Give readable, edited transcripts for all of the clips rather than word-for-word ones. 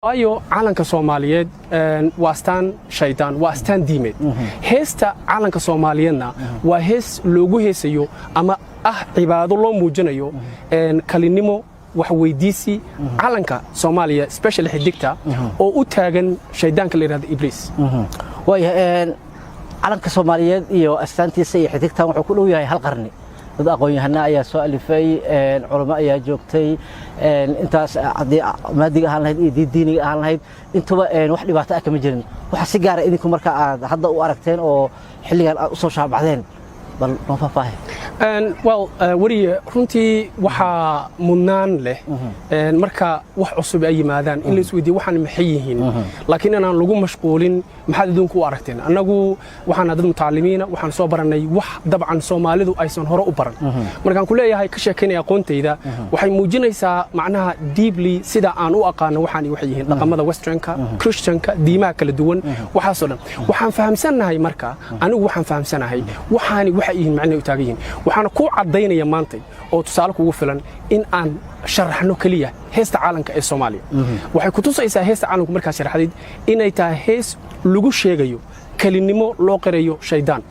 ayo calanka Soomaaliyeed waa astaan shaydaan waa astaan diimeed heesta calanka Soomaaliyeedna waa hees loogu heesayo ama cibaado loo muujinayo kalinimo wax weydiisi calanka Soomaaliya especially xidigta oo u taagan shaydaanka la yiraahdo Iblis calanka Soomaaliyeed iyo astaantiisa iyo xidigta wuxuu ku dhow yahay hal qarni dad aqoon-yahano ayaa soo alifay culimo ayaa joogtay intaas maadiga ahaan lahayd iyo diiniga ahaan lahayd intuba wax dhibaato ah kama jirin waxa si gaar ah idinku marka aad hadda u aragteen oo xilligan aad u soo shaabaxdeen bal ma faahfaahay wariye runtii waxa mudnaan leh marka wax cusub ay yimaadaan in la isweydiiyo waxaan maxay yihiin laakiin inaan lagu mashquulin maxaad idinku u aragteen annagu waxaan dad mutaalimiina waxaan soo baranay wax dabcan Soomaalidu aysan hore u baran markaan ku leeyahay ka sheekeynay aqoontayda waxay muujinaysaa macnaha deeply sida aan u aqaano waxaan waxay yihiin dhaqamada westernka christianka diimaha kala duwan waxaas oo dhan waxaan fahamsanahay marka anigu waxaan fahamsanahay waxaan waxay yihiin macnaheedu taagan yihiin waxaan ku cadeynaya maantay oo tusaale kugu filan in aan sharaxno kaliya heesta calanka ee Soomaaliya waxay ku tusaysaa heesta calanku markaa sharaxadeed inay tahay hees lagu sheegayo kalinimo loo qirayo shaydaan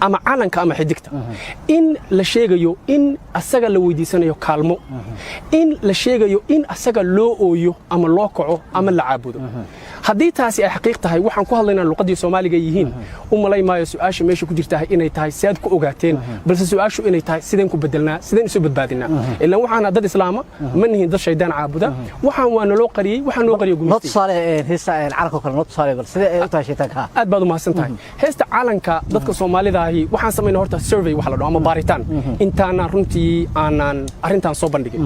ama calanka ama xidigta in la sheegayo in asaga la weydiisanayo kaalmo in la sheegayo in asaga loo ooyo ama loo kaco ama la caabudo haddii taasi ay xaqiiq tahay waxaan ku hadlaynaa luqadii Soomaaliga yihiin umalay maayo su'aasha meesha ku jirtaa inay tahay saad ku ogaateen balse su'aashu inay tahay sideen ku bedelnaa sideen isu badbaadinaa ilaa waxaan dad islaama ma nihin dad shaydaan caabuda waxaan waa naloo qariyay waxaan noo qariyay gumeysi notsale heesta calanka kale notsale bal sidee ay u tahay shaytaanka aad baad u mahadsan tahay heesta calanka dadka Soomaalida ahi waxaan sameynaa horta survey wax la dhaho ama baaritaan intaana runtii aanan arintan soo bandhigay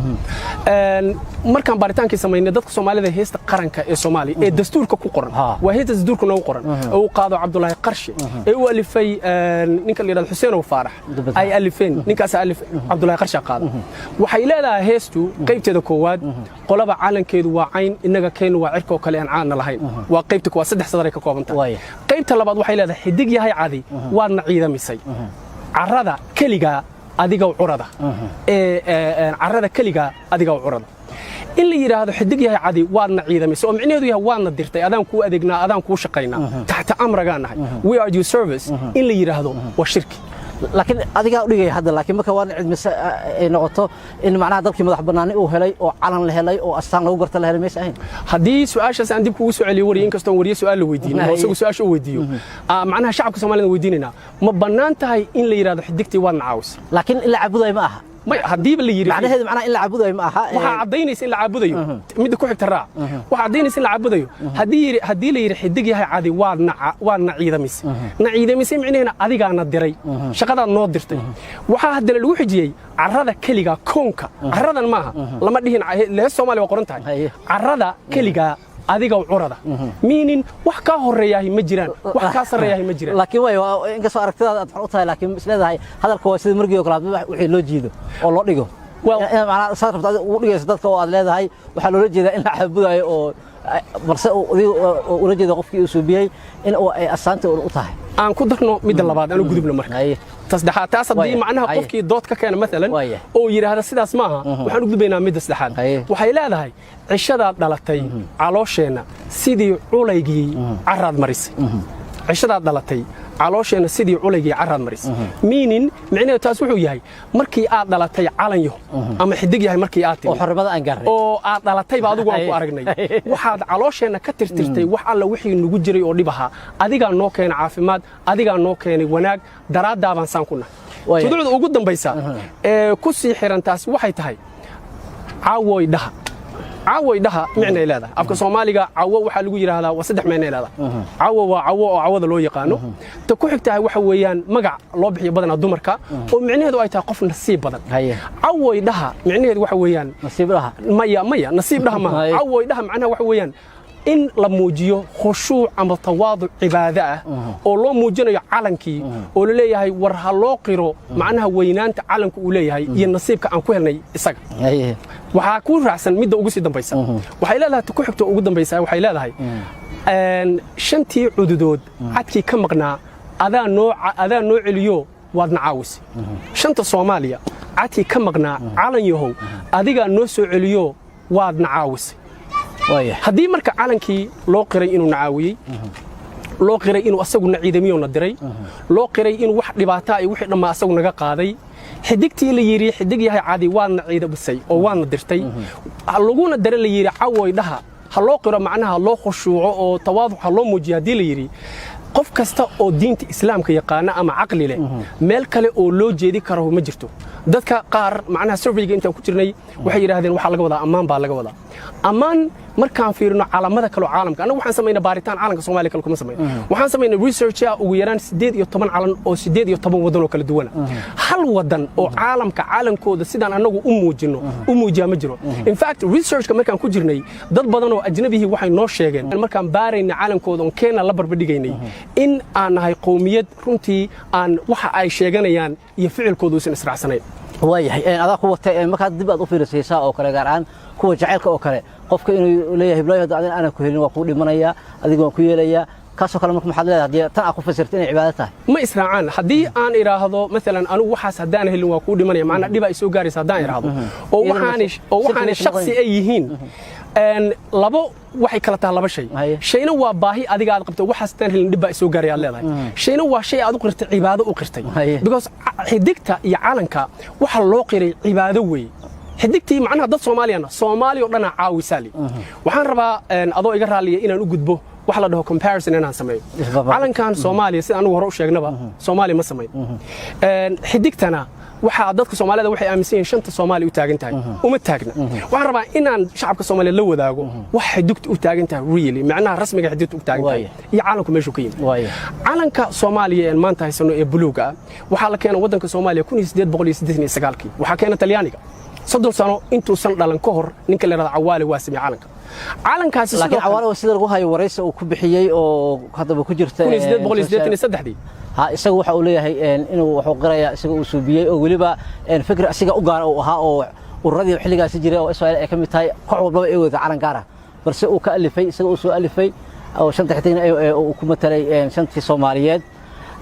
markaan baaritaankii sameynay dadka Soomaalida heesta qaranka ee Soomaaliya ee dastuurka ku qoran waa heesta dastuurka noogu qoran oo qaado Cabdullaahi Qarshe ee uu alifay ninka la yiraahdo Xuseen oo Faarax ay alifeen ninkaas alif Cabdullaahi Qarshe qaado waxay leedahay heestu qaybteeda koowaad qolaba calankeedu waa cayn inaga keen waa cirko kale aan caan lahayn waa qaybta koowaad saddex sadar ay ka koobantahay qaybta labaad waxay leedahay xidig yahay cadi waadna ciidamisay carrada kaliga adiga curada carrada kaliga adiga curada in la yiraahdo xidig yahay cadi waadna ciidamisay oo micnaheedu yahay waadna dirtay adaan ku adeegnaa adaan ku shaqaynaa taxta amragaanahay we are your service in la yiraahdo waa shirki laakiin adiga u dhigay hadda laakiin marka waan cidmise ay noqoto in macnaha dadkii madax banaani uu helay oo calan la helay oo astaan lagu garta la helay meesha ahayn hadii su'aashaas aan dib kugu soo celiyo wariye inkastoo wariye su'aal la weydiinay oo isagu su'aasha u weydiiyo macnaha shacabka Soomaaliyeed weydiinayna ma banaan tahay in la yiraahdo xidigtii waadna caawis laakiin ila cabuday ma aha ما هديب اللي يريد معناها معناها إلا عبودة معها وعديني سين العبوديو ميد كوحك ترى وعديني سين العبوديو هدي اللي يريد حدقي هاي عادي وان عيدا ميس نعيدا ميس معناها أديك أنا الدري شقدا نودرتي وحد الوحجي عرضة كليجا كونكا عرضة معها لما دهين له الصومالي وقرنتها عرضة كليجا adiga u curada meaning wax ka horeeyahay ma jiraan wax ka sareeyahay ma jiraan laakiin way inga soo aragtida aad u tahay laakiin isleedahay hadalka waa sida markii oo kala wixii loo jiido oo loo dhigo macnaha saarfta u dhigayso dadka oo aad leedahay waxa loo jeedaa in la xabudayo oo balse uu la jeedo qofkii uu suubiyay in oo ay asaanta u tahay aan ku darno mid labaad aan u gudubno marka تصدحات تصدي معناها قفكي دوت كان مثلا أو يرى هذا سداس معها وحنو قد بينا مد صدحات وحيلا هاي عشرة دلتي علاشنا سيدي عليجي عرض مريس عشرة دلتي علاشنا سيدي عليجي عرض مريس مين معناه تاسوحو ياهي مركي دلتي علنيه أما حدق ياهي مركي آتي وحرمة أنجر أو دلتي بعضو قاموا أرجني واحد علاشنا كتر ترتي وحال وحي نوجري أو نبها أديك النوكين عافمات أديك النوكين وناك دراد دابان سانكونا تدل وجود دمبيسا كسي حيرانتاس وحي تهاي عوي ده معنى هذا أفكار سوماليجا عو وحلو يجري هذا وصدق معنى هذا عو ذا لو يقانو تكوحك تهاي وحويان مجا لوبحي بدنا الدمركا ومعنى هذا أيتها قف نصيب بدن عو ده معنى هذا وحويان نصيب لها ميا نصيب لها ما عو ده معناه وحويان إن لموجيه خشوع أما تواضع عبادة أو لو موجنا علنكي أو ليه هاي ورها لوقرو معناها وينانت علنك وليه هاي ينصيب كأن كهني إسق وحاكون رأسا مدة أوجس دم وحيلا لها تكوحك تأوجد دم بيسا وحيلا هاي أن شنتي عدود عدكي كم قناع هذا نوع اليو وادنا عاوس شنت الصومالية عدكي كم قناع علن يهو هذيك النوع اليو وادنا عاوس haddii marka calankii loo qiray inuu nacaawiyey loo qiray inuu asaguna ciidamiyona diray loo qiray inuu wax dhibaato ay wixii dhammaa asagu naga qaaday xidigtii la yiri xidig yahay caadi waadna ciidabisay oo waadna dirtay laguna dare la yiri cawoy dhaha ha loo qiro macnaha loo khushuuco oo tawaaduc ha loo muujiyo haddii la yiri qof kasta oo diinta islaamka yaqaana ama caqli leh meel kale oo loo jeedi karo ma jirto dadka qaar macnaha surveyga intaan ku jirnay waxay yiraahdeen waxa laga wadaa ammaan baa laga wadaa ammaan markaan fiirino calaamada kale caalamka anagu waxaan sameynaa baaritaan caalamka Soomaaliya kale kuma sameeyno waxaan sameynaa research ugu yaraan 18 calan oo 18 wadan oo kala duwan hal wadan oo caalamkooda sidaan anagu u muujino u muujiya ma jiro in fact researchka markaan ku jirnay dad badan oo ajnabihi waxay noo sheegeen markaan baarayna caalamkooda oo Kenya la barbardhigaynay in aan nahay qowmiyad runtii aan waxa ay sheeganayaan iyo ficilkoodu isan israacsanayn waayahay adaa ku watay markaad dib aad u fiirsaysaa oo kale gaar ahaan kuwa jacaylka oo kale qofka inuu leeyahay bilaay hadda aan ku helin waa ku dhimanaya adiga waan ku yeelaya kaasoo kale marka maxaad leedahay tan aad ku fasirtay inay cibaado tahay ma israacaan haddii aan iraahdo mesela anigu waxaas haddaan helin waa ku dhimanaya macna dhib ay soo gaaraysa haddaan iraahdo oo waxaan shakhsi ay yihiin labo waxay kala tahay laba shay shayna waa baahi adiga aad qabto waxaas tan helin dhib ay soo gaarayaan leedahay shayna waa shay aad u qirtay cibaado u qirtay because xidigta iyo calanka waxa loo qiray cibaado weey xidigtii macnaha dad Soomaaliya oo dhan caawisali waxaan rabaa adoo iga raaliya inaan u gudbo wax la dhaho comparison inaan sameeyo calankan Soomaaliya sida anigu hore u sheegnaba Soomaaliya ma sameeyo xidigtana waxa dadka Soomaalida waxay aaminsan yihiin shanta Soomaali u taagan tahay uma taagna waxaan rabaa inaan shacabka Soomaaliyeed la wadaago wax xidugta u taagan tahay really macnaha rasmiga xidugta u taagan tahay iyo caalamku meeshu ka yimid calanka Soomaaliya ee maanta haysano ee buluuga waxa la keenay wadanka Soomaaliya 1889 waxa keenay Talyaaniga 30 sano intuusan dhalan ka hor ninka la yiraahdo Cawaale waa sameeyay calankaasi laakiin Cawaale waa sida lagu hayo waraysi uu ku bixiyay oo hadaba ku jirta 1883 ha isagu waxa uu leeyahay inuu wuxuu qiraya isaga uu suubiyay oo waliba fikir asiga u gaar oo ahaa oo uradii xilligaas jiray oo Israa'iil ay kamid tahay koox walba ay wada calan gaar ah balse uu ka alifay isaga uu soo alifay oo shanta xidigna uu ku matalay shantii Soomaaliyeed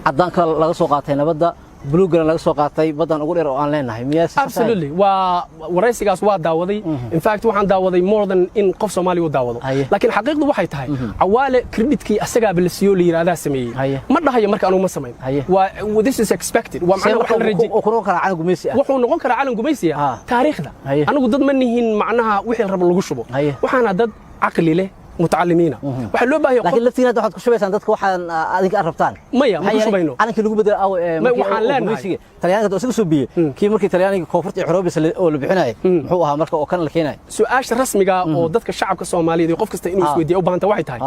cadaanka laga soo qaatay nabadda buluugana laga soo qaatay badan ugu dheer oo aan leenahay miyaas absolutely waa waraysigaas waa daawaday in fact waxaan daawaday more than in qof Soomaali uu daawado laakiin xaqiiqdu waxay tahay Cawaale creditki asaga bilasiyo la yiraahdaa sameeyay ma dhahayo marka anu ma sameyn waa this is expected waa macnaha waxa la rajay oo ku noqon kara calan gumaysi ah wuxuu noqon kara calan gumaysi ah taariikhda anigu dad ma nihin macnaha wixii rabo lagu shubo waxaana dad aqli leh متعلمين waxa loo baahay laakiin laftiina waxaad ku shubaysan dadka waxaan adiga rabtaan maya ma ku shubayno calankii lagu bedel aw waxaan leenahay Talyaaniga isagu soo biyay kii markii Talyaaniga koonfurta Xoroobis oo la bixinay muxuu ahaa marka oo kan la keenay su'aasha rasmiga oo dadka shacabka Soomaaliyeed qof kasta inuu isweydiiyo u baahanta waxay tahay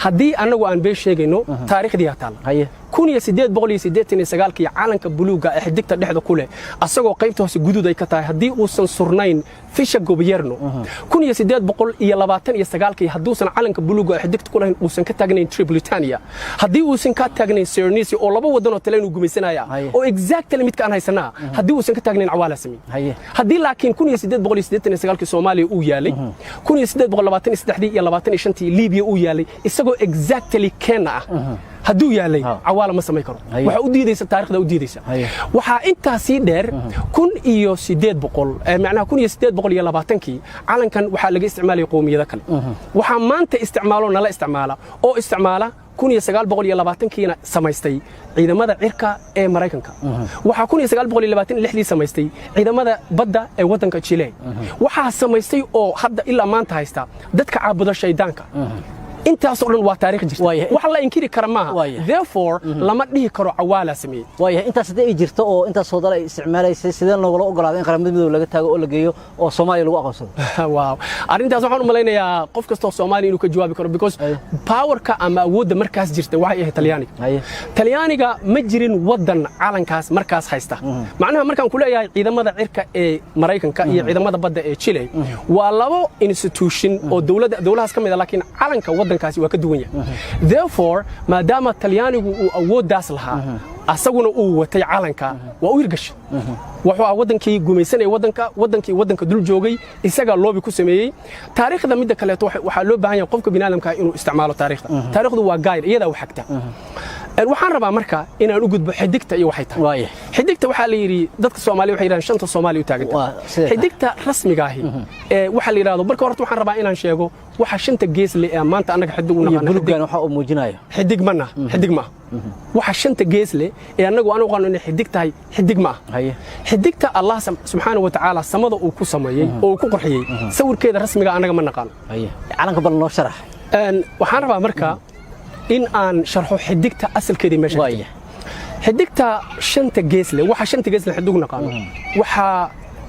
hadii anagu aan been sheegayno taariikhdii taal 1889 calanka buluuga ee xidigta dhexda ku leh asagoo qaybta hoose guduud ay ka tahay hadii uusan surnayn fisha gobyerno 1829 haduusan calanka buluuga ee xidigta ku lahayn uusan ka taagnayn Tripolitania hadii uusan ka taagnayn Cernisi oo laba wadan oo Talyaanigu gumaysanaya oo exactly mid ka aan haysanaa hadii uusan ka taagnayn Cawaale sameeyay hadii laakiin 1889 Soomaaliya uu yaalay 1823 iyo 25 Liibiya uu yaalay isagoo exactly Kenya ah hadduu yaalay Cawaale ma sameey karo waxa u diidaysa taariikhda u diidaysa waxa intaas si dheer 1800 macnaha 1820 calankan waxa laga isticmaalay qowmiyada kale waxa maanta isticmaalo nala isticmaala oo isticmaala 1920 samaystay ciidamada cirka ee Mareykanka waxa 1926 samaystay ciidamada badda ee wadanka Chile waxa samaystay oo hadda ilaa maanta haysta dadka caabuda shaydaanka intaas oo dhan waa taariikh jirta wax la inkiri kara maaha therefore lama dhihi karo Cawaale sameeyay waayahay intaas hadii jirto oo intaas soo dalay isticmaalaysay sideen looga ogolaaday in qaramada midowga laga taago oo la geeyo oo Soomaaliya lagu aqoonsado waaw arintaas waxaan u maleynayaa qof kasta oo Soomaali inuu ka jawaabi karo because powerka ama awoodda markaas jirta waxay ahayd Talyaaniga ma jirin wadan calankaas markaas haysta macnaha markaan ku leeyahay ciidamada cirka ee Mareykanka iyo ciidamada badda ee Chile waa labo institution oo dawladahaas kamid ah laakiin calanka wadankaasi waa ka duwan yahay therefore maadaama Talyaanigu uu awoodaas lahaa asaguna uu watay calanka waa u hirgashay wuxuu wadankii gumaysanay wadanka dul joogay isaga loobi ku sameeyay taariikhda mid kale waxa loo baahan yahay qofka bini'aadamka inuu isticmaalo taariikhdu waa guide iyada wax xigta waxaan rabaa marka inaan u gudbo xidigta iyo waxay tahay xidigta waxa la yiri dadka Soomaaliyeed waxay yiraahdaan shanta Soomaali u taagan xidigta rasmiga ah ee waxa la yiraahdo marka horta waxaan rabaa inaan sheego waxa shanta gees leh ee maanta anaga xidig u naqaan bulugan waxa uu muujinayo xidig ma waxa shanta gees leh ee anagu aan u qaano inay xidig tahay xidig ma xidigta Allah subhanahu wa ta'ala samada uu ku sameeyay oo ku qurxiyay sawirkeeda rasmiga anaga ma naqaan calanka bal noo sharax waxaan rabaa marka in aan sharxo xidigta asalkeeda meesha xidigta shanta gees leh waxa shanta gees leh xidig u naqaan waxa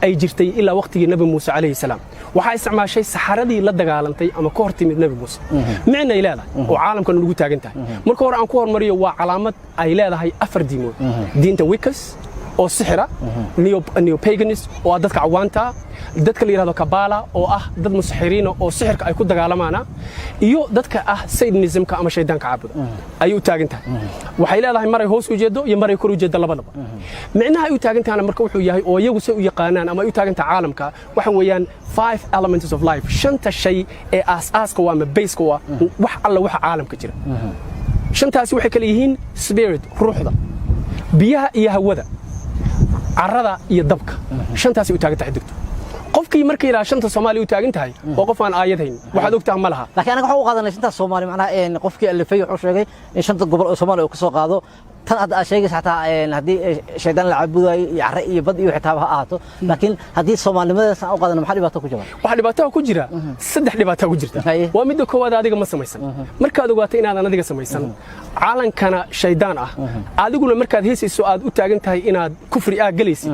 ay jirtay ilaa waqtigii nabi Muuse alayhi salaam waxa isticmaashay saxaradii la dagaalantay ama ka hortimid nabi Muuse micna ay leedahay oo caalamkan ugu taagan tahay marka hore aan ku hormariyo waa calaamad ay leedahay afar diimood diinta Wiccas oo sixira neo-paganism oo dadka cawaanta dadka la yiraahdo Kabbaala oo ah dad musixiriin oo sixirka ay ku dagaalamaana iyo dadka ah Satanismka ama shaydaanka caabuda ay u taagan tahay waxay leedahay maray hoos u jeedo iyo maray kor u jeedo labadaba micnaha ay u taagan tahay marka wuxuu yahay oo iyagu si u yaqaanaan ama ay u taagan tahay caalamka waxa weeyaan 5 elements of life shanta shay ee aasaaska waa ama base-ka waa wax alla waxa caalamka jira shantaasi waxay kala yihiin spirit ruuxda biyaha iyo hawada carrada iyo dabka shantaasi u taagan tahay xidigtu qofkii markii ilaa shanta Soomaali u taagan tahay oo qof aan aayad hayn waxaad ogtahay ma laha laakiin anaga waxa uu qaadanay shanta Soomaali macnaha qofkii alifay wuxuu sheegay in shanta gobol oo Soomaali uu ka soo qaado tan aad sheegay xataa hadii shaydaan la caabuday iyo carre iyo bad iyo xitaa ha ahaato laakiin hadii Soomaalinimada aan u qaadano maxaa dhibaato ku jira waxa dhibaato ku jira saddex dhibaato ku jirta waa mid koowaad adiga ma samaysan markaad ogaato inaad adiga samaysan caalankana shaydaan ah adiguna markaad heesayso aad u taagan tahay inaad kufri galaysid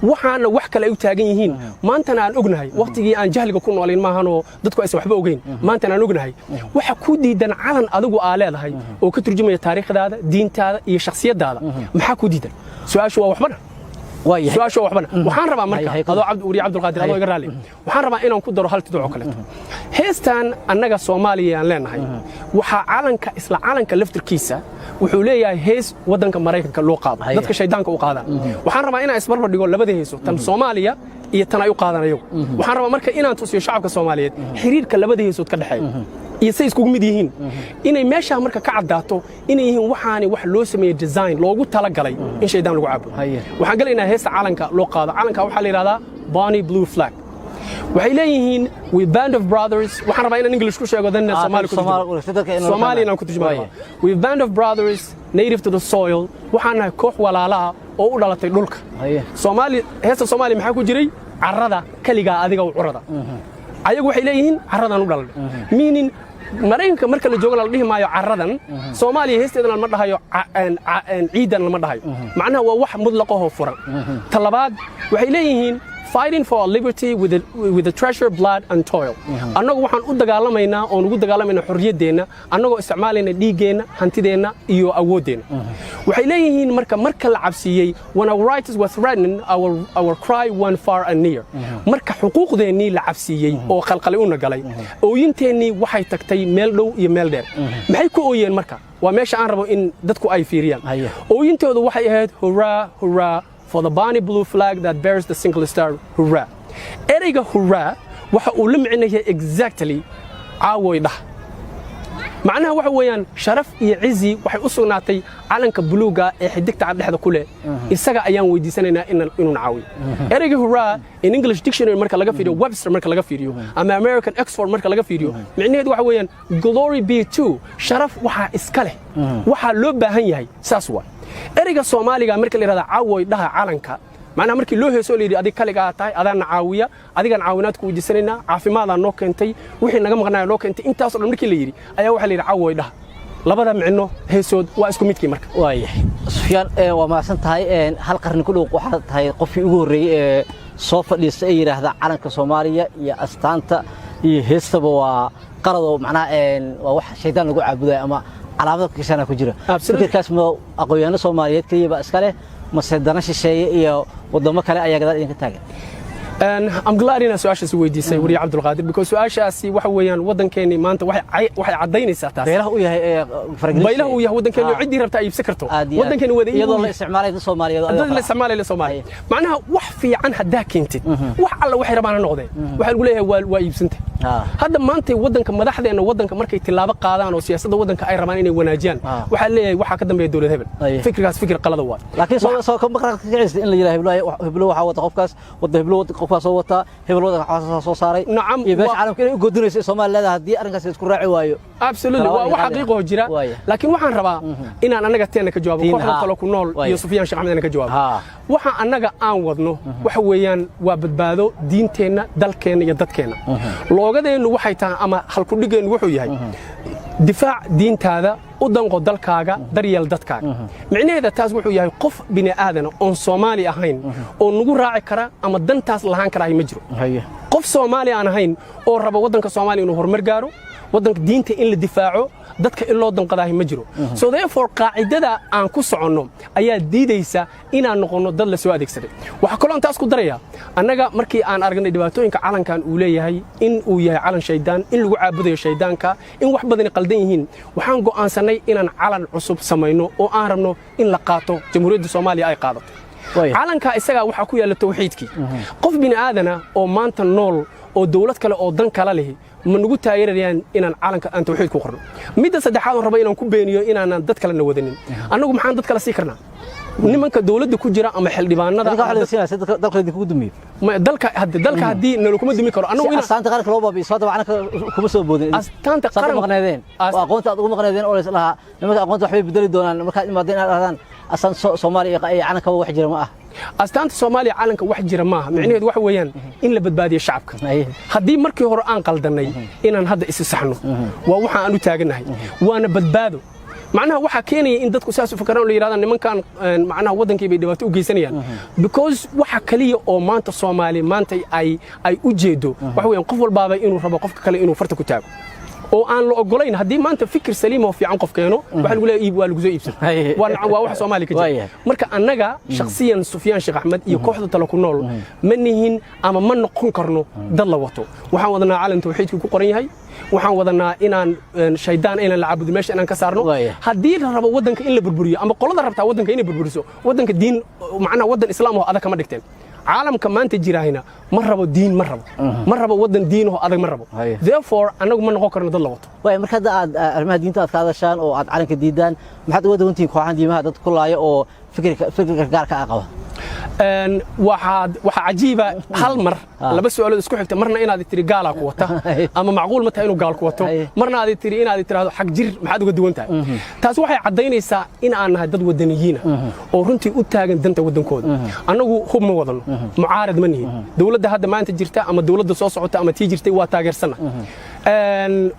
waxaana wax kale ay u taagan yihiin maanta aan ognahay waqtigii aan jahliga ku noolin maahanoo dadku aysan waxba ogeyn maanta aan ognahay waxa ku diidan calan adigu aa leedahay oo ka turjumaya taariikhdaada diintaada iyo shakhsiyadaada maxaa ku diidan su'aashu waa waxbana su'aashu waa waxbana waxaan rabaa marka adoo Cabdulqaadir adoo iga raali waxaan rabaa inaan ku daro hal tidoo kale heestan annaga Soomaaliya aan leenahay waxa calanka isla calanka laftirkiisa wuxuu leeyahay hees wadanka Mareykanka loo qaado dadka shaydaanka u qaadaan waxaan rabaa inaan isbarbar dhigo labada heeso tan Soomaaliya iyo tan ay u qaadanayo waxaan rabaa marka inaan tusiyo shacabka Soomaaliyeed xiriirka labada heesood ka dhaxeeya iyo say isku mid yihiin inay meesha marka ka cadaato inay yihiin waxaani wax loo sameeyay design loogu tala galay in shaydaan lagu caabudo waxaan galaynaa heesta calanka loo qaado calanka waxa la yiraahdaa Bonnie Blue Flag waxay leeyihiin we band of brothers waxaan rabaa inaan English ku sheego dan Soomaali inaan ku turjumayo we band of brothers native to the soil waxaana koox walaalaha oo u dhalatay dhulka Soomaali heesta Soomaali maxaa ku jiray carrada kaliga adiga u curada ayagu waxay leeyihiin carradan u dhalatay meaning Mareykanka marka la joogo la dhihi maayo carradan Soomaaliya heesteedana ma dhahayo ciidan lama dhahayo macnaha waa wax mudlaq oo furan talabaad waxay leeyihiin fighting for our liberty with the treasure blood and toil annagu waxaan u dagaalamaynaa oo ugu dagaalamayna xorriyadeena annagoo isticmaalayna dhiigeena hantideena iyo awoodeena waxay leeyihiin marka la cabsiyay when our rights were threatened our cry went far and near marka xuquuqdeennii la cabsiyay oo qalqalay u nagalay ooyinteennii waxay tagtay meel dhow iyo meel dheer maxay ku ooyeen marka waa meesha aan rabo in dadku ay fiiriyaan ooyintoodu waxay ahayd hurrah hurrah for the Bonnie Blue Flag that bears the single star hurrah ereyga hurrah waxa uu la micnayaa exactly caawoy dhah macnaha waxa weeyaan sharaf iyo cizi waxay u sugnaatay calanka buluuga ee xidigta dhexda ku leh isaga ayaan weydiisanaynaa inuu caawiyo ereyga hurrah in English dictionary marka laga fiiriyo Webster marka laga fiiriyo ama American Oxford marka laga fiiriyo micnaheedu waxa weeyaan glory be to sharaf waxa iska leh waxa loo baahan yahay saas waa ereyga Soomaaliga marka la yiraahdo caawoy dhaha calanka macnaha markii loo heeso leeyahay adiga kaliga tahay adana caawiya adigan caawinaad ku weydiisanayna caafimaad aan noo keentay wixii naga maqnaa loo keentay intaas oo dhan markii la yiri ayaa waxa la yiri caawoy dhaha labada micno heesood waa isku midkii marka waayahay Sufyaan waa maasan tahay hal qarni ku dhow waxa tahay qofkii ugu horeeyay ee soo fadhiistay ay yiraahdo calanka Soomaaliya iyo astaanta iyo heestaba waa qarado macnaha waa wax shaydaan lagu caabuday ama calaamad kiisana ku jira fikirkaas ma aqoonyahanada Soomaaliyeed kaliya iska leh ma sadana shisheeye iyo wadamo kale ayaa gadaal idinka taagan I'm glad in su'aashaasi weydiisay wariye Cabdulqaadir because su'aashaasi waxa weeyaan wadankeeni maanta waxay cadaynaysaa taas beelaha u yahay faraglis beelaha u yahay wadankeeni cidii rabta ay ibsi karto wadankeeni wada iyadoo la isticmaalay Soomaaliyeed adoo la isticmaalay Soomaaliyeed macnaha wax fiican hadaa keentid wax alla waxay rabaan noqdeen waxa lagu leeyahay waa iibsanta hadda maanta wadanka madaxdeena wadanka markay tilaabo qaadaan oo siyaasadda wadanka ay rabaan inay wanaajiyaan waxa leeyahay waxa ka dambeeya dawlad hebel fikirkaas fikir qalad waa laakiin soo ka maqraq ka ciis in la yiraahdo heblo waxa wada qofkaas wada heblo qofkaas oo wata heblo waxa soo saaray iyo beesha caalamka inay u godinayso Soomaaliland hadii arrinkaas isku raaci waayo absolutely waa xaqiiqo jira laakiin waxaan rabaa inaan anaga teena ka jawaabo kooxda kale ku nool iyo Sufyaan Sheekh Axmed ka jawaabo waxa anaga aan wadno waxa weeyaan waa badbaado diinteena dalkeena iyo dadkeena loogadeenu waxay tahay ama halku dhigeen wuxuu yahay difaac diintaada u danqo dalkaaga daryeel dadkaaga micnaheeda taas wuxuu yahay qof bini aadan oo Soomaali ahayn oo nagu raaci kara ama dantaas lahaan kara ma jiro qof Soomaali aan ahayn oo raba wadanka Soomaaliya inuu horumar gaaro wadanka diinta in la difaaco dadka in loo danqadahay ma jiro so therefore qaacidada aan ku soconno ayaa diidaysa inaan noqono dad la soo adeegsaday waxa kale oo taas ku daraya annaga markii aan aragnay dhibaatooyinka calankan uu leeyahay in uu yahay calan shaydaan in lagu caabudayo shaydaanka in wax badan qaldan yihiin waxaan go'aansanay inaan calan cusub samayno oo aan rabno in la qaato jamhuuriyadda Soomaaliya ay qaadato calanka isaga waxa ku yaala tawxiidkii qof bini aadana oo maanta nool oo dawlad kale oo dan kala leh ma nagu taageerayaan inaan calanka aan tawxiid ku qorno midda saddexaad oo raba inaan ku beeniyo inaan dad kale wadanin anagu maxaan dad kale sii karnaa nimanka dawladda ku jira ama xildhibaanada dalka ku dumiyo dalka hadii nalo kuma dumi karo anagu inaan astaanta qaranka loo baabiyo soo dabcan kuma soo boodin astaanta qaranka maqnaadeen aqoonta aad ugu maqnaadeen oo islaha nimanka aqoonta waxbay bedeli doonaan marka imaadeen aadaan asaan Soomaaliya ay calanka wax jira ma ah astaanta Soomaaliya calanka wax jira ma aha micnaheedu waxa weeyaan in la badbaadiyo shacabka hadii markii hore aan qaldanay inaan hadda is saxno waa waxa aan u taaganahay waana badbaado macnaha waxa keenaya in dadku saas u fakaraan oo yiraahdaan nimankan macnaha wadankii bay dhibaato u geysanayaan because waxa kaliya oo maanta Soomaaliya maanta ay u jeedo waxa weeyaan qof walbaaba inuu rabo qofka kale inuu farta ku taago oo aan la ogolayn hadii maanta fikir saliim oo fiican qof keeno waxa lagu leeyahay waa lagu soo iibsan waa wax Soomaali ka jira marka annaga shakhsiyan Sufyaan Sheekh Axmed iyo kooxda talo ku nool ma nihin ama ma noqon karno dad la wato waxaan wadanaa calan tawxiidku ku qoran yahay waxaan wadanaa inaan shaydaan inaan la caabudo meesha inaan ka saarno hadii la rabo wadanka in la burburiyo ama qolada rabtaa wadanka inay burburiso wadanka diin macnaha wadan islaam oo adag kama dhigteen caalamka maanta jiraahina ma rabo diin ma rabo wadan diin oo adag ma rabo therefore anagu ma noqon karno dad la wato way marka aad arrimaha diinta aad ka hadashaan oo aad calanka diidaan maxaad uga doontiin kooxahan diimaha dad ku laaya oo fikirka gaarka ah qaba waxa cajiiba hal mar laba su'aalood isku xigta marna inaad tiri gaala ku wata ama macquul ma tahay inuu gaal ku wato marna aad tiri inaad tiraahdo xaq jir maxaad uga duwan tahay taas waxay cadeynaysaa in aan nahay dad wadaniyiin oo runtii u taagan danta wadankooda anagu hub ma wadano mucaarad ma nihin dawladda hadda maanta jirta ama dawladda soo socota ama tii jirtay waa taageersana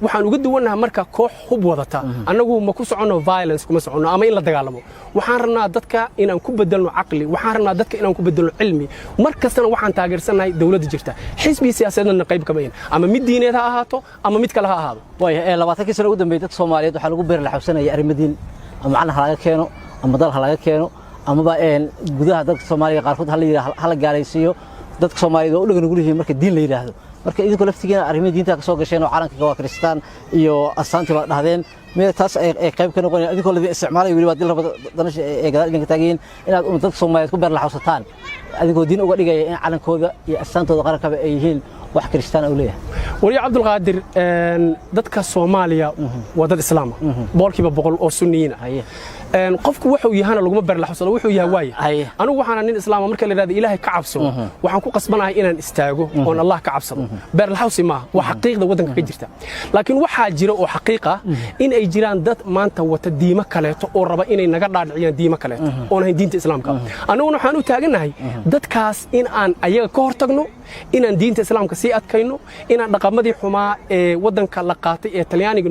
waxaan uga duwanahay marka koox hub wadata anagu ma ku socono violence kuma socono ama in la dagaalamo waxaan rabnaa dadka inaan ku bedelno aqli waxaan rabnaa dadka inaan ku bedelno cilmi markastana waxaan taageersanahay dawladda jirta xisbi siyaasadeedna qayb ka bayn ama mid diineed ha ahaato ama mid kale ha ahaado way 20 sano ugu dambeeyay dad Soomaaliyeed waxa lagu beer la xabsanaya arrimadin ama macnaha laga keeno ama dal laga keeno ama ba gudaha dadka Soomaaliyeed qaarkood hal gaalaysiyo dadka Soomaaliyeed oo dhagan ugu leeyahay marka diin la yiraahdo marka idinku laftigeena arrimaha diinta ka soo gasheen oo calanka waa Kristaan iyo astaantii ba dhahdeen meel taas ay qayb ka noqonayaan idinku la isticmaalay waliba dil rabada danash ee gadaal idinka taageen inaad dadka Soomaaliyeed ku beer la xabsataan adigoo diin uga dhigaya in calankooda iyo astaantooda qaranka ay yihiin wax Kristaan oo leeyahay wali Cabdul Qaadir dadka Soomaaliya waa dad islaam boqolkiiba 100 oo sunniyiin qofku wuxuu yahay lagu ma beer la xabsado wuxuu yahay anigu waxaan nin islaam marka la yiraahdo Ilaahay ka cabso waxaan ku qasbanahay inaan istaago oo Allah ka cabsado beer la xabsi ma waa xaqiiqda wadanka ka jirta laakiin waxa jira oo xaqiiqa in ay jiraan dad maanta wata diimo kaleeto oo raba inay naga dhaadhiciyaan diimo kaleeto oo aan diinta islaamka anigu waxaan u taaganahay dadkaas in aan ayaga ka hortagno inaan diinta islaamka si adkayno inaan dhaqamadii xumaa ee wadanka la qaatay ee Talyaaniga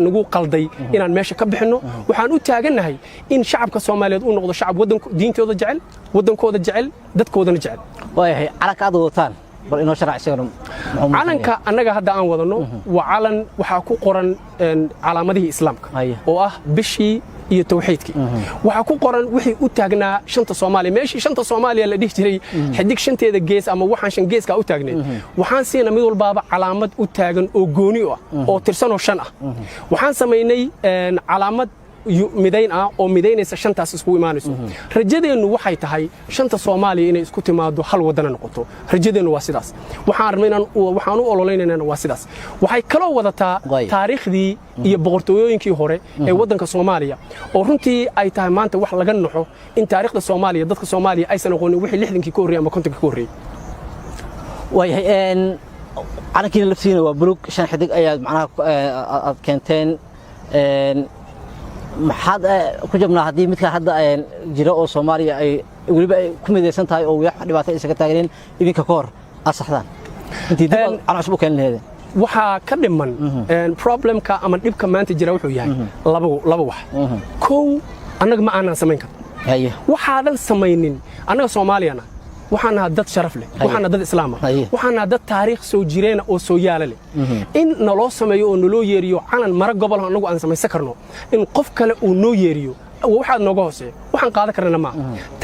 nagu qalday inaan meesha ka bixino waxaan u taaganahay in shacabka Soomaaliyeed uu noqdo shacab wadanka diintooda jecel wadankooda jecel dadkoodana jecel waayahay calanka aad wadataan bal inoo sharciyeeno calanka annaga hadda aan wadano waa calan waxa ku qoran calaamadihii islaamka oo ah bishii iyo tawxiidkii waxa ku qoran wixii u taagnaa shanta Soomaaliya meeshii shanta Soomaaliya la dhig jiray xidig shanteeda gees ama waxaan shan geeska u taagneed waxaan siina mid walbaaba calaamad u taagan oo gooni ah oo tirsan oo shan ah waxaan sameeynay calaamad midayn ah oo midaynaysa shantaas isku imaanayso rajadeennu waxay tahay shanta Soomaaliya inay isku timaado hal wadana noqoto rajadeennu waa sidaas waxaan rabnaa waxaan u ololeynaynaa waa sidaas waxay kala wadataa taariikhdii iyo boqortooyooyinkii hore ee wadanka Soomaaliya oo runtii ay tahay maanta wax laga naxo in taariikhda Soomaaliya dadka Soomaaliya aysan aqoonin wixii 60kii ka horreeyay ama 50kii ka horreeyay waayahay calankiina laftiina waa bulug shan xidig ayaad macnaha aad keenteen maxaad ku jabnaa haddii midka hadda jira oo Soomaaliya ay waliba ay ku midaysan tahay oo wax dhibaato isaga taageereen idinka ka hor asaxdaan intii dib aan cusub keen leeyahay waxa ka dhiman problemka ama dhibka maanta jira wuxuu yahay laba wax koow annaga ma aanan samayn karin waxaadan samaynin annaga Soomaaliyana waxaana dad sharaf leh waxaana dad islaam ah waxaana dad taariikh soo jireena oo soo yaala leh in naloo sameeyo oo naloo yeeriyo calan mara gobol anagu aan samaysan karno in qof kale uu noo yeeriyo waxaad nooga hooseeyo waxaan qaadan karnaa ma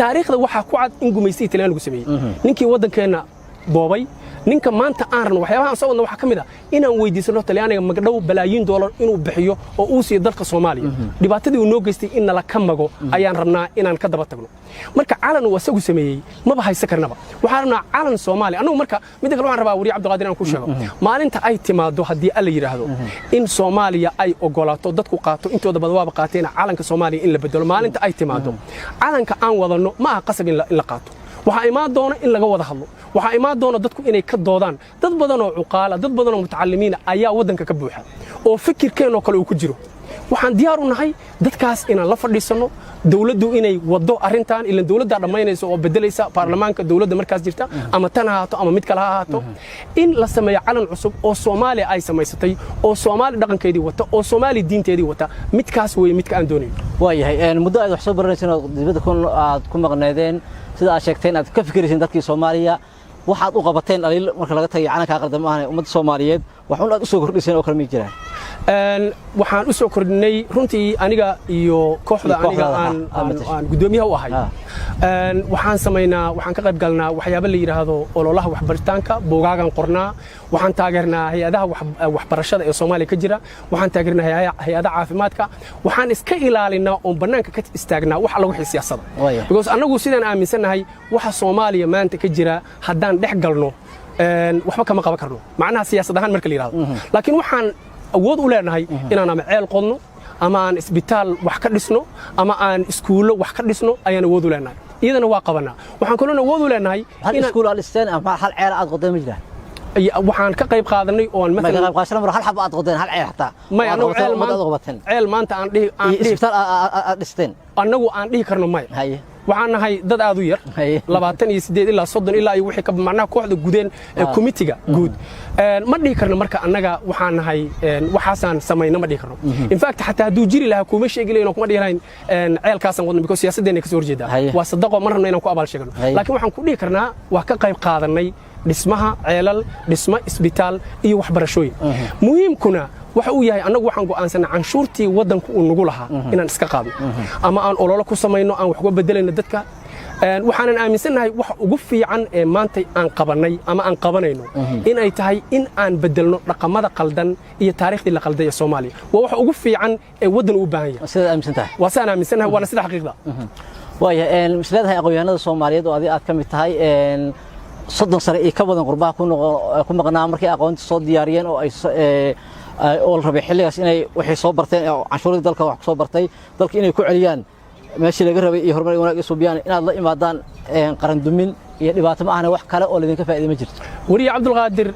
taariikhda waxa ku cad in gumaystii Talyaaniga lagu sameeyay ninkii wadankeena boobay ninka maanta aan rabno waxyaabaha aan soo wadno waxa kamid ah inaan weydiisano Talyaaniga magdhow balaayiin dollar inuu bixiyo oo uu siiyo dalka Soomaaliya dhibaatadii uu noo geystay in la ka mago ayaan rabnaa inaan ka daba tagno marka calan uu asagu sameeyay ma haysan karnaba waxaan rabnaa calan Soomaaliya anagu marka mid kale waxaan rabaa wariye Cabdiqaadir aan ku sheego maalinta ay timaado hadii alla yiraahdo in Soomaaliya ay ogolaato dadku qaato intooda badan waaba qaateen calanka Soomaaliya in la bedelo maalinta ay timaado calanka aan wadano ma aha qasab in la qaato waxa imaan doona in laga wada hadlo waxa imaan doona dadku inay ka doodaan dad badan oo cuqaala dad badan oo mutacallimiin ayaa wadanka ka buuxa oo fikirkeenoo kale uu ku jiro waxaan diyaar u nahay dadkaas inaan la fadhiisano dawladdu inay wado arintan ila dawladda dhamaynayso oo bedelaysa baarlamaanka dawladda markaas jirta ama tan haato ama mid kale ha haato in la sameeyo calan cusub oo Soomaaliya ay samaysatay oo Soomaali dhaqankeedii wata oo Soomaali diinteedii wata midkaas way midka aan doonayo waayahay muddo aad wax soo baranaysan oo dibadda aad ku maqneedeen sida aad sheegteen aad ka fikiraysan dadkii Soomaaliya waxaad u qabateen dhaliil marka laga tagay calanka qaldama ah ummadda Soomaaliyeed wax un aad u soo kordhiseen oo kale ma jiraan waxaan u soo kordhinay runtii aniga iyo kooxda aniga aan gudoomiyaha u ahay waxaan ka qayb galnaa waxyaabo la yiraahdo ololaha waxbaritaanka bogaagan qornaa waxaan taageernaa hay'adaha waxbarashada ee Soomaaliya ka jira waxaan taageernaa hay'adaha caafimaadka waxaan iska ilaalinaa oo banaanka ka istaagnaa wax lagu xil siyaasadda because anagu sidaan aaminsanahay waxa Soomaaliya maanta ka jira haddaan dhex galno waxba kama qaban karno macnaha siyaasad ahaan marka la yiraahdo laakiin waxaan awood u leenahay inaan ama ceel qodno ama aan isbitaal wax ka dhisno ama aan iskuulo wax ka dhisno ayaan awood u leenahay iyadana waa qabanaa waxaan kaloo awood u leenahay hal iskuul aan dhisteen ama hal ceel aad qoday ma jiraan waxaan ka qayb qaadanay oo ma qayb qaadashan mar hal xab aad qodeen hal ceel xataa ma anagu ceel maanta aan isbitaal aad dhisteen anagu aan dhihi karno may waxaan nahay dad aad u yar 28 ilaa 30 ilaa wixii ka macnaha kooxda gudeen committee guud ma dhihi karno marka annaga waxaan nahay waxaasan sameeyna ma dhihi karno in fact hatta haduu jiri lahaa kuma sheegilayno kuma dhihi lahayn ceelkaasan wadno because siyaasadeena ka soo horjeeda waa sadaqo mar rabna inaan ku abaal sheegno laakiin waxaan ku dhihi karnaa waa ka qayb qaadanay dhismaha ceelal dhisma isbitaal iyo waxbarashooyin muhiimkuna waxa uu yahay anagu waxaan go'aansanaa canshuurtii wadanku uu nagu lahaa inaan iska qaadno ama aan ololo ku sameeyno aan wax uga bedelayno dadka waxaan aaminsanahay wax ugu fiican ee maanta aan qabanay ama aan qabanayno in ay tahay in aan bedelno dhaqamada qaldan iyo taariikhdii la qalday ee Soomaaliya waa wax ugu fiican ee wadan u baahan yahay sida aaminsantahay waa saan aaminsanahay waana sida xaqiiqda waayahay mislaadahay aqoonyahanada Soomaaliyeed oo aad ka mid tahay soddon sare ee ka badan qurbaha ku maqnaa markii aqoonta soo diyaariyeen oo ay oo rabay xilligaas inay waxay soo barteen canshuurada dalka wax soo bartay dalka inay ku celiyaan meeshii laga rabay iyo horumar wanaag soo biyaan inaad la imaadaan qaran dumin iyo dhibaato ma ahna wax kale oo lidinka faa'iido ma jirto wariye Cabdulqaadir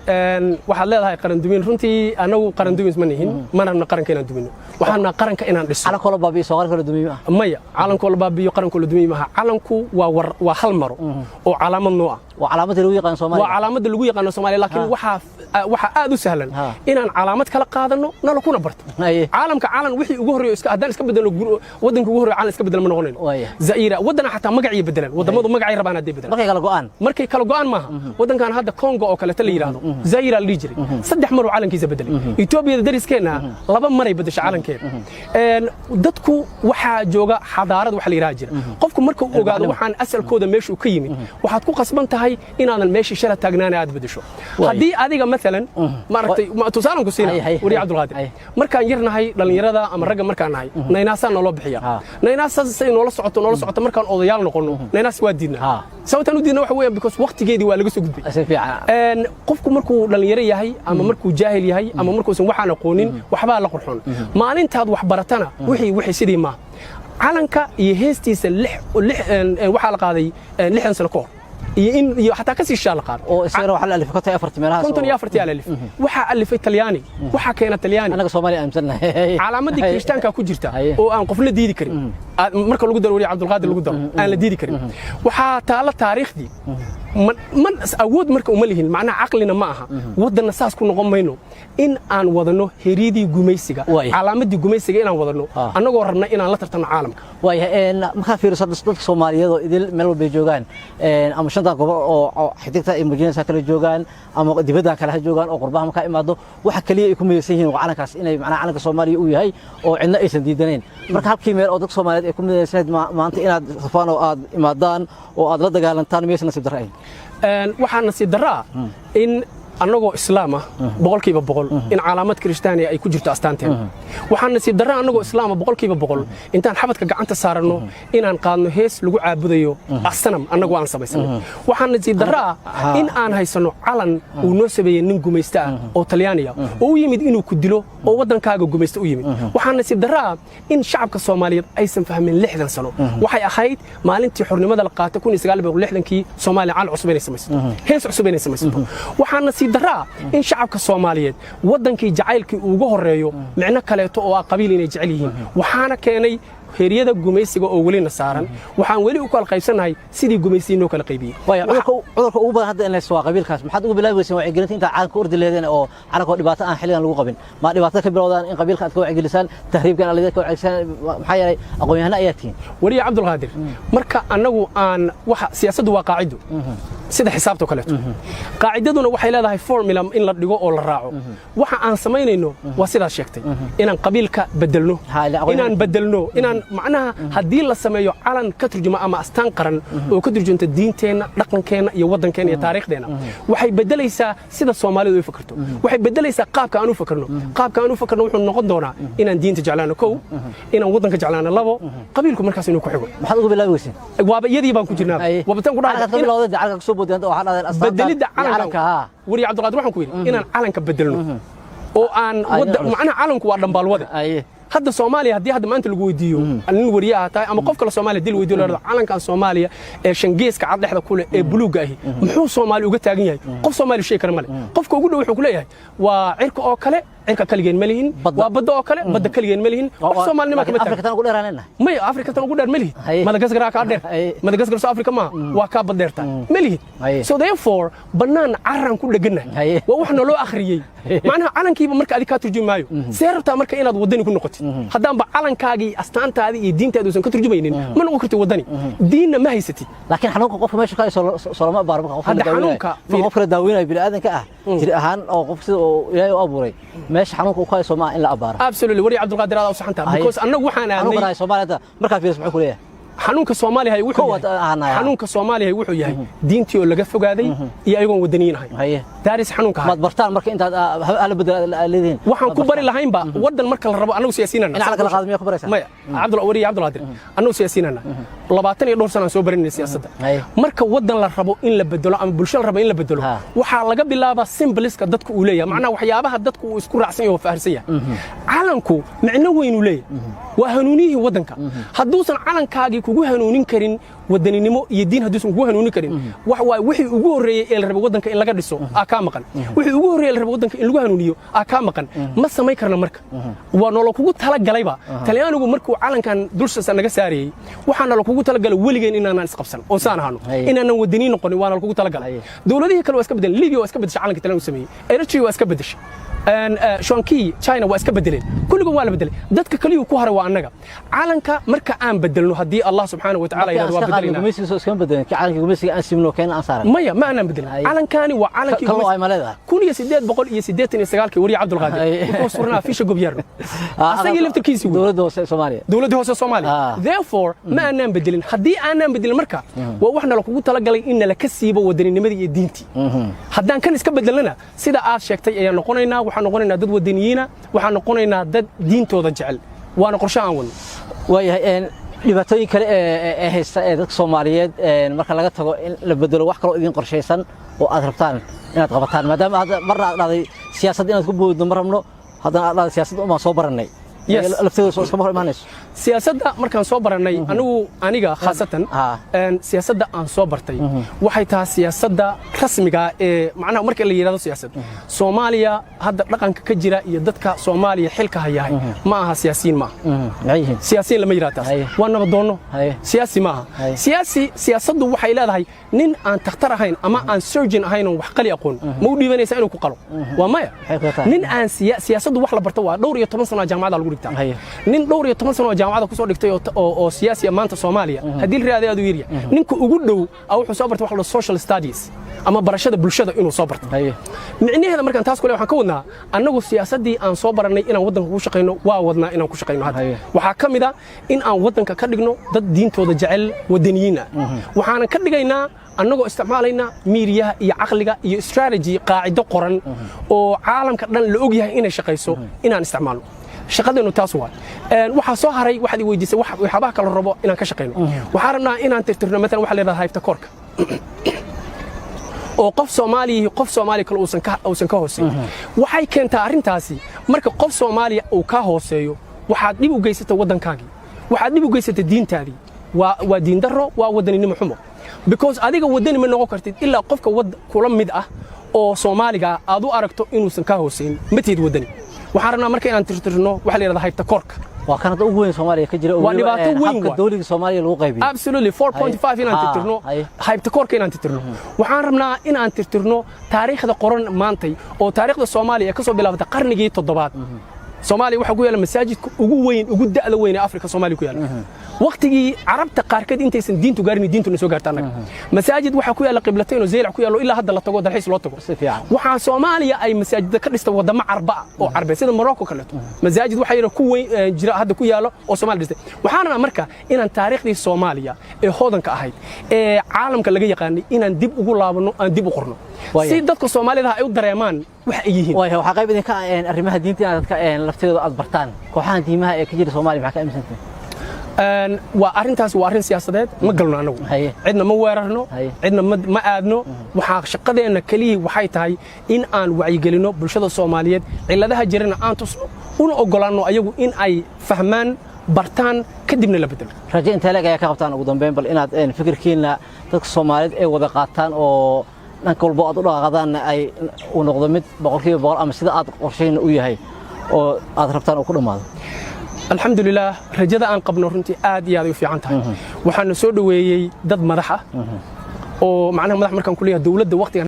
waxaad leedahay qaran dumin runtii anagu qaran dumin ma nihin mana qaranka inaan dumino waxaana qaranka inaan dhiso calanka la baabiyo soo qaranka la dumiyo maya calanka la baabiyo qaranka la dumiyo ma calanku waa hal maro oo calaamad noo ah وعلامات اللي يقان سوماليا وعلامات اللي يقان سوماليا لكن waxa aad u sahlan inaan calaamad kala qaadano nala kuna barto caalamka caalan wixii ugu horeeyo iska hadaan iska bedelo wadanka ugu horeeyo caalan iska bedelo ma noqonayno zaira wadana xataa magacii bedelan wadamadu magacii rabaan hadii bedelan markay kala go'aan maaha wadankan hadda Congo oo kale la yiraahdo zaira la jiray saddex mar oo caalankiisa bedelay Ethiopia dariskeena laba mar ay bedeshay caalankeeda dadku waxa jooga xadaarad wax la yiraahdo jira qofku marka uu ogaado waxaan asalkooda meesha uu ka yimid waxaad ku qasban tahay tahay inaadan meeshii shala taagnaana aad bedesho haddii adiga maalan maaragtay tusaalan ku siina wariye cabdulqaadir markaan yarnahay dhallinyarada ama ragga markaan nahay naynaasaa naloo bixiya naynaasaasay noola socoto markaan odayaal noqono naynaas waa diidnaa sababtaan u diidna waxa weeyaan because waqtigeedii waa laga soo gudbay qofku markuu dhallinyaro yahay ama markuu jaahil yahay ama markuusan waxaan aqoonin waxbaa la qurxoon maalintaad wax baratana wixii sidii maaha calanka iyo heestiisa waxaa la qaaday 6 sano kahor iyo xataa kasii shaa la qaado oo isagana waxa la alifay konton iyo afartii meelahaas konton iyo afartii ala alif waxaa alifay talyaani waxaa keena talyaani anaga Soomaaliya aaminsannahay calaamadii kirishtaanka ku jirta oo aan qofna diidi karin marka lagu daro wariye cabdulqaadir lagu daro aan la diidi karin waxaa taala taariikhdii man awood marka uma lihin macnaha aqlina ma aha wadana saas ku noqon mayno in aan wadano heeridii gumaysiga calaamadii gumaysiga inaan wadano annagoo rabna inaan la tartano caalamka waayahay marka fiiriso dadka Soomaaliyeed oo idil meel walba joogaan ama shanta gobol oo xigta ay muujinaysa kala joogaan ama dibadda kala joogaan oo qurbaha marka imaado waxa kaliya ay ku midaysan yihiin calankaas inay macnaha calanka Soomaaliya uu yahay oo cidna aysan diidaneen marka halkii meel oo dadka Soomaaliyeed ay ku midaysan maanta inaad safaan oo aad imaadaan oo aad la dagaalantaan meesha nasiib darro waxaa nasiib darro in annagoo islaam ah boqolkiiba boqol in calaamad kirishtaaniya ay ku jirto astaanteena waxaan nasiib darro annagoo islaam ah boqolkiiba boqol intaan xabadka gacanta saaranno inaan qaadno hees lagu caabudayo asanam annagoo aan samaysanay waxaan nasiib darro in aan haysano calan uu noo sameeyey nin gumaysta ah oo talyaaniya oo u yimid inuu ku dilo oo waddankaaga gumaysta u yimid waxaan nasiib darro in shacabka Soomaaliyeed aysan fahmin 60 sano waxay ahayd maalintii xornimada la qaatay 1960kii Soomaaliya calan cusub inay samaysato hees cusub inay samaysato waxaan nasiib darro in shacabka Soomaaliyeed waddankii jacaylkii ugu horeeyo micno kaleeto oo qabiil inay jecel yihiin waxaana keenay heeriyada gumaysiga oo weli na saaran waxaan weli u kala qaybsanahay sidii gumaysiinoo kala qaybiyay cudurka ugu badan hadda in la soo qabiilkaas maxaad ugu bilaabaysan waa gelinta inta caanka urdi leedeen oo calanka dhibaato aan xilligan lagu qabin ma dhibaato ka bilowdaan in qabiilka aad ka wacyigelisaan tahriibkan alida ka wacyigelisaan maxaa yeelay aqoon-yahana ayaa tihiin wariye cabdulqaadir marka annagu aan waxa siyaasaddu waa qaacido sida xisaabta kaleeto qaacidaduna waxay leedahay formula in la dhigo oo la raaco waxa aan samaynayno waa sidaas sheegtay inaan qabiilka bedelno inaan macnaha haddii la sameeyo calan ka turjuma ama astaan qaran oo ka turjunta diinteenna dhaqankeena iyo waddankeena iyo taariikhdeena waxay bedelaysaa sida Soomaalidu ay fakarto waxay bedelaysaa qaabka aan u fakarno wuxuu noqon doonaa inaan diinta jeclaano kow inaan waddanka jeclaano labo qabiilku markaas inuu ku xigo maxaad ugu bilaabaysan waaba iyadii baan ku jirnaa wabataan ku dhahay bedelida calanka wariye cabdulqaadir waxaan ku yidhi inaan calanka bedelno oo aan macnaha calanku waa dhambaalwada hadda Soomaaliya haddii hadda maanta lagu weydiiyo nin wariye ah tahay ama qof kale Soomaaliya dil weydiiyo leeyahay calankan Soomaaliya ee shangeeska cad dhexda kule ee buluuga ahi muxuu Soomaali uga taagan yahay qof Soomaali shay kara male qofka ugu dhow wuxuu ku leeyahay waa cirka oo kale cirka kaligeen ma lihin waa badda oo kale badda kaligeen ma lihin qof Soomaalnimo kama Afrika tan ugu dheeraanayna may Afrika tan ugu dheer ma lihin Madagascar ka dheer Madagascar South Africa ma waa ka bad dheerta ma lihin so therefore banaan carran ku dhaganahay waa wax noo akhriyay macnaha calankiiba marka adiga ka turjumaayo seerta marka inaad wadani ku noqotid haddaan ba calankaagii astaantaadii iyo diintaadu uusan ka turjumaynin ma noqon kartid wadani diinna ma haysatid laakiin xanuunka qofka meesha ka soo lama baarba qofka daaweynaya bini'aadanka ah jir ahaan oo qof sida Ilaahay u abuuray meesha xanuunka ku hayso ma in la abaaro absolutely wariye cabdulqaadir aad u saxantaa because annagu waxaan aanay Soomaalida marka fiirs muxuu ku leeyahay xanuunka Soomaaliya wuxuu yahay diintii oo laga fogaaday iyo ayagoon wadaniin ahayn daaris xanuunka ma bartaan marka intaad ala bedeleedeen waxaan ku bari lahaynba wadan marka la rabo anagu siyaasiinana in kala qaadmiyo ku baraysan maya cabdulqaadir anagu siyaasiinana 20 iyo dhowr sano soo barinay siyaasadda marka wadan la rabo in la bedelo ama bulshada rabo in la bedelo waxa laga bilaabaa symboliska dadku uu leeyahay macnaha waxyaabaha dadku uu isku raacsan yahay oo faahirsan yahay calanku macno weyn uu leeyahay waa hanuuniyihii wadanka hadduusan calankaagii kugu hanuunin karin wadaninimo iyo diin hadduusan kugu hanuunin karin wax waa wixii ugu horeeyay ee la rabo wadanka in laga dhiso ka maqan wixii ugu horeeyay la rabo wadanka in lagu hanuuniyo ka maqan ma samayn karna marka waa nolol kugu tala galayba talyaanigu markuu calankan dulshiisa naga saariyay waxaan nolol kugu tala galay waligeen inaanan isqabsan oo saan ahano inaanan wadaniin noqonin waa nolol kugu tala galay dawladihii kale waa iska bedeleen Libya waa iska bedeshay calanka talyaanigu sameeyay Eritrea waa iska bedeshay Shanki China waa iska bedeleen kulligood waa la bedelay dadka kaliya ku haray waa annaga calanka marka aan bedelno hadii الله سبحانه وتعالى يرضى وبدلنا جميسي سو اسكن بدلنا كعلن جميسي ان سيمنو كان انصار ما أنا بدلنا علن كاني وعلن كي كلو اي مالدا كون يا سيدات بقول يا سيداتني سغالكي وري عبد القادر وصورنا في شقو بيرنا اسغي لفتركيسي دولده Soomaaliya dawladda hoose Soomaaliya therefore ma aanan bedelin hadii aanan bedelin marka waa waxna la kugu talagalay in la ka siibo wadanimadii iyo diintii haddaan kan iska bedelana sida aad sheegtay ayaan noqonaynaa waxaan noqonaynaa dad wadaniyiina waxaan noqonaynaa dad diintooda jecel waana qorshe aan wadno waayahay dhibaatooyin kale ee haysta ee dadka Soomaaliyeed marka laga tago in la bedelo wax kale oo idin qorsheysan oo aad rabtaan inaad qabataan maadaama aad marna dhacday siyaasad inaad ku booddo marabno haddana aad dhacday siyaasad uma soo baranay lafteedu soo iskama hor imaanayso siyaasadda markaan soo baranay aniga khaasatan siyaasadda aan soo bartay waxay tahay siyaasadda rasmiga ee macnaha marka la yiraahdo siyaasad Soomaaliya hadda dhaqanka ka jira iyo dadka Soomaaliya xilka hayahay ma aha siyaasiyiin ma siyaasiyiin lama yiraahdo waa nabadoono siyaasi ma aha siyaasaddu waxay leedahay nin aan takhtar ahayn ama aan surgeon ahayn oo wax qali aqoon ma u dhiibanaysa inuu ku qalo waa maya nin aan siyaasaddu wax la barto waa dhowr iyo 10 sano jaamacada lagu nin dhowr iyo 10 sano jaamacada ku soo dhigtay oo siyaasi maanta Soomaaliya hadii raadiyay aad u yiriya ninka ugu dhow wuxuu soo bartay wax la social studies ama barashada bulshada inuu soo barto micnaheedu markaan taas kale waxaan ka wadnaa annagu siyaasadii aan soo baranay inaan wadanka ku shaqeyno waa wadnaa inaan ku shaqeyno hadda waxa kamid ah in aan wadanka ka dhigno dad diintooda jecel wadaniyiin waxaan ka dhigaynaa annagoo isticmaalayna miiriyaha iyo aqliga iyo strategy qaacido qoran oo caalamka dhan la og yahay inay shaqeyso inaan isticmaalno shaqadeenu taas waa waxa soo haray waxaad weydiisay waxyaabaha kala rabo inaan ka shaqeyno waxaan rabnaa inaan tirtirno mesela waxa la yiraahdaa haybta koorka oo qof Soomaali kale uusan ka hooseeyo waxay keentaa arintaasi marka qof Soomaaliya uu ka hooseeyo waxaad dib u geysatay wadankaagii waxaad dib u geysatay diintaadii waa diin darro waa wadaninimo xumo because adiga wadani ma noqon kartid ilaa qofka kula mid ah oo Soomaaliga aad u aragto inuusan ka hooseyn matid wadani waxaan rabnaa marka inaan tirtirno waxa la yiraahdaa haybta koorka waa kanada ugu weyn Soomaaliya ka jira oo dhibaato weyn dawladda Soomaaliya lagu qaybiyo absolutely 4.5 inaan tirtirno haybta koorka inaan tirtirno waxaan rabnaa inaan tirtirno taariikhda qoran maantay oo taariikhda Soomaaliya ka soo bilaabatay qarnigii 7aad Soomaaliya waxa ku yaala masaajidka ugu weyn ugu da'da weyn ee Afrika Soomaaliya ku yaala waqtigii carabta qaarkeed intaysan diintu gaarin diintu soo gaartaan masaajid waxa ku yaala qiblatayn oo zeelac ku yaalo ilaa hadda la tago dalxiis loo tago waxa Soomaaliya ay masaajid ka dhistay wadamo carba oo carbeed sida Morocco kale masaajid waxa yara ku weyn jira hadda ku yaalo oo Soomaaliya dhistay waxaana marka inaan taariikhdii Soomaaliya ee hodanka ahayd ee caalamka laga yaqaanay inaan dib ugu laabano aan dib u qorno si dadka Soomaalida ay u dareemaan wax ay yihiin waxa qayb idinka arrimaha diinta dadka lafteeda aad bartaan kooxaha diimaha ee ka jira Soomaaliya waxa ka aaminsantahay waa arintaas waa arin siyaasadeed ma galno anagu cidna ma weerarno cidna ma aadno waxa shaqadeena kaliya waxay tahay in aan wacyigelino bulshada Soomaaliyeed ciladaha jirana aan tusno una ogolaano ayagu in ay fahmaan bartaan kadibna la bedelo rajo inta laga ka qabtaan ugu dambeyn bal inaad fikirkiina dadka Soomaaliyeed ay wada qaataan oo dhanka walba aad u dhaqaaqadaan ay u noqdo mid 100% ama sida aad qorsheyn u yahay oo aad rabtaan oo ku dhamaado الحمد لله رجدا أن قبل نورنتي آدي هذا في عنتها وحنا سود ويي ضد مدحة ومعناها مدح مركان كلية دولة وقت